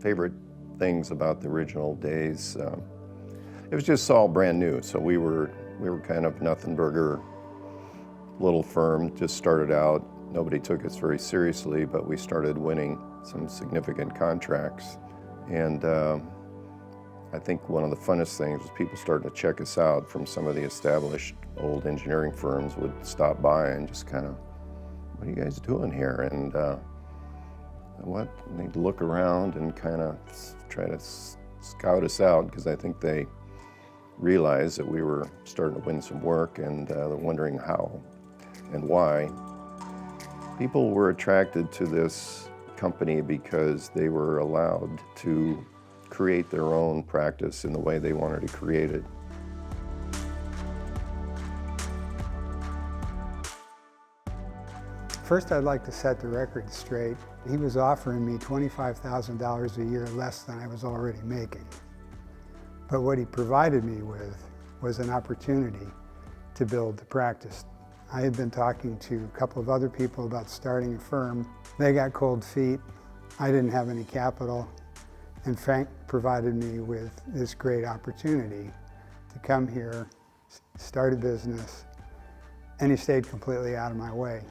favorite things about the original days. It was just all brand new, so we were kind of nothing burger, little firm, just started out. Nobody took us very seriously, but we started winning some significant contracts. And I think one of the funnest things was people started to check us out from some of the established old engineering firms would stop by and just kind of, what are you guys doing here? And they'd look around and kind of try to scout us out, because I think they realized that we were starting to win some work, and they're wondering how and why. People were attracted to this company because they were allowed to create their own practice in the way they wanted to create it. First, I'd like to set the record straight. He was offering me $25,000 a year less than I was already making. But what he provided me with was an opportunity to build the practice. I had been talking to a couple of other people about starting a firm. They got cold feet. I didn't have any capital. And Frank provided me with this great opportunity to come here, start a business, and he stayed completely out of my way.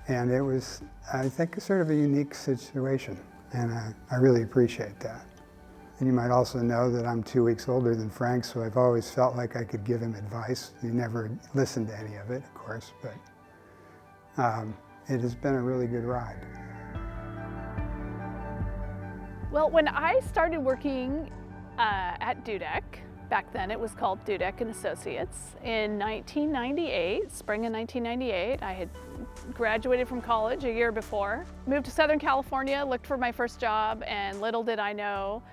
And it was, I think, sort of a unique situation, and I really appreciate that. And you might also know that I'm 2 weeks older than Frank, so I've always felt like I could give him advice. He never listened to any of it, of course, but it has been a really good ride. Well, when I started working at Dudek, back then it was called Dudek and Associates, in 1998, spring of 1998, I had graduated from college a year before, moved to Southern California, looked for my first job, and little did I know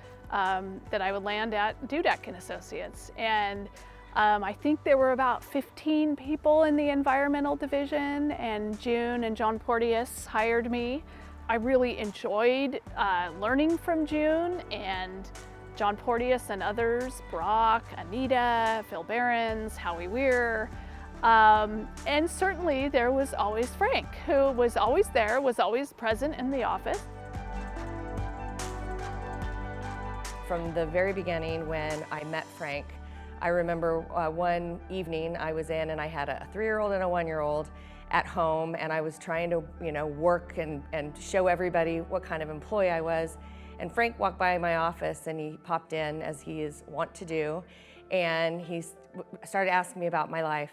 that I would land at Dudek and Associates. And I think there were about 15 people in the environmental division, and June and John Porteous hired me. I really enjoyed learning from June and John Porteous and others, Brock, Anita, Phil Behrens, Howie Weir. And certainly there was always Frank, who was always there, was always present in the office. From the very beginning when I met Frank, I remember one evening I was in and I had a 3-year-old and a 1-year-old at home, and I was trying to work and show everybody what kind of employee I was. And Frank walked by my office and he popped in, as he is wont to do, and he started asking me about my life.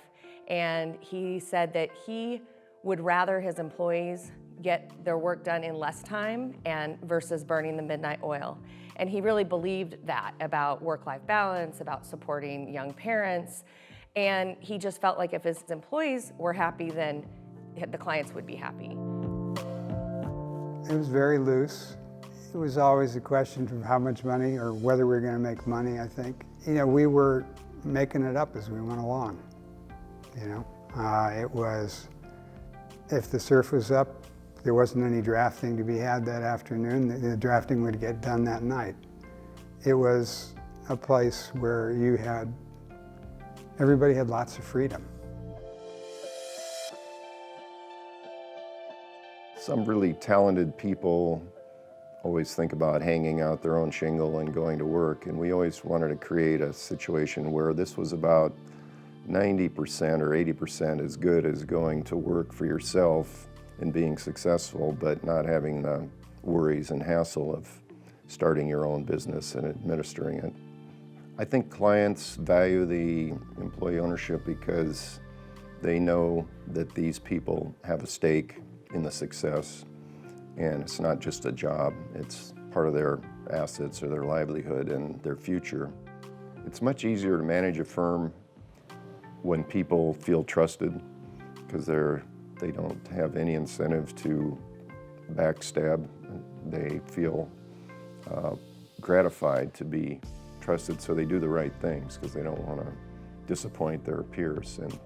And he said that he would rather his employees get their work done in less time versus burning the midnight oil. And he really believed that about work-life balance, about supporting young parents. And he just felt like if his employees were happy, then the clients would be happy. It was very loose. It was always a question of how much money or whether we were going to make money, I think. We were making it up as we went along. It was, if the surf was up, there wasn't any drafting to be had that afternoon. The drafting would get done that night. It was a place where everybody had lots of freedom. Some really talented people always think about hanging out their own shingle and going to work, and we always wanted to create a situation where this was about 90% or 80% as good as going to work for yourself and being successful, but not having the worries and hassle of starting your own business and administering it. I think clients value the employee ownership because they know that these people have a stake in the success, and it's not just a job, it's part of their assets or their livelihood and their future. It's much easier to manage a firm when people feel trusted, because they don't have any incentive to backstab. They feel gratified to be trusted, so they do the right things because they don't want to disappoint their peers. And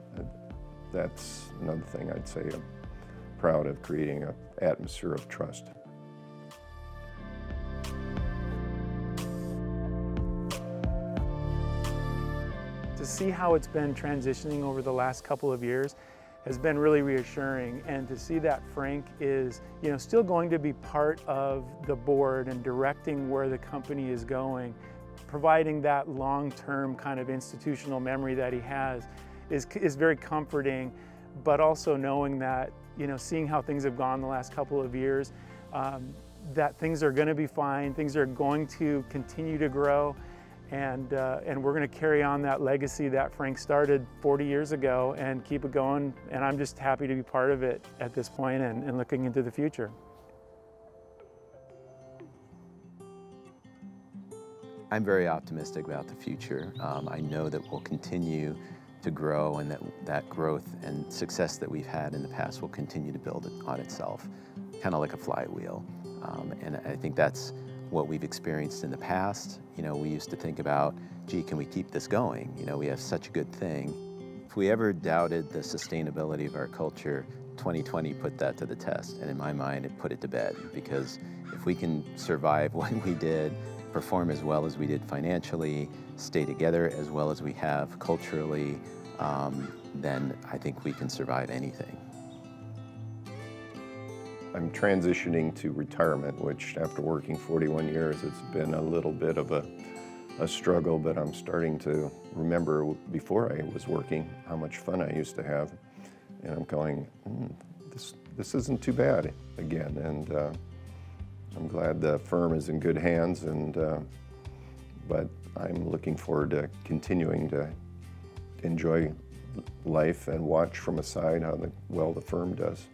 that's another thing I'd say. I'm proud of creating an atmosphere of trust. To see how it's been transitioning over the last couple of years has been really reassuring. And to see that Frank is, still going to be part of the board and directing where the company is going, providing that long-term kind of institutional memory that he has is very comforting, but also knowing that, seeing how things have gone the last couple of years, that things are going to be fine, things are going to continue to grow, and we're going to carry on that legacy that Frank started 40 years ago and keep it going. And I'm just happy to be part of it at this point and looking into the future. I'm very optimistic about the future. I know that we'll continue to grow, and that growth and success that we've had in the past will continue to build on itself, kind of like a flywheel. And I think that's what we've experienced in the past. We used to think about, gee, can we keep this going? We have such a good thing. If we ever doubted the sustainability of our culture, 2020 put that to the test. And in my mind, it put it to bed, because if we can survive what we did, perform as well as we did financially, stay together as well as we have culturally, then I think we can survive anything. I'm transitioning to retirement, which after working 41 years, it's been a little bit of a struggle, but I'm starting to remember before I was working how much fun I used to have. And I'm going, this isn't too bad again. And I'm glad the firm is in good hands, but I'm looking forward to continuing to enjoy life and watch from aside how well the firm does.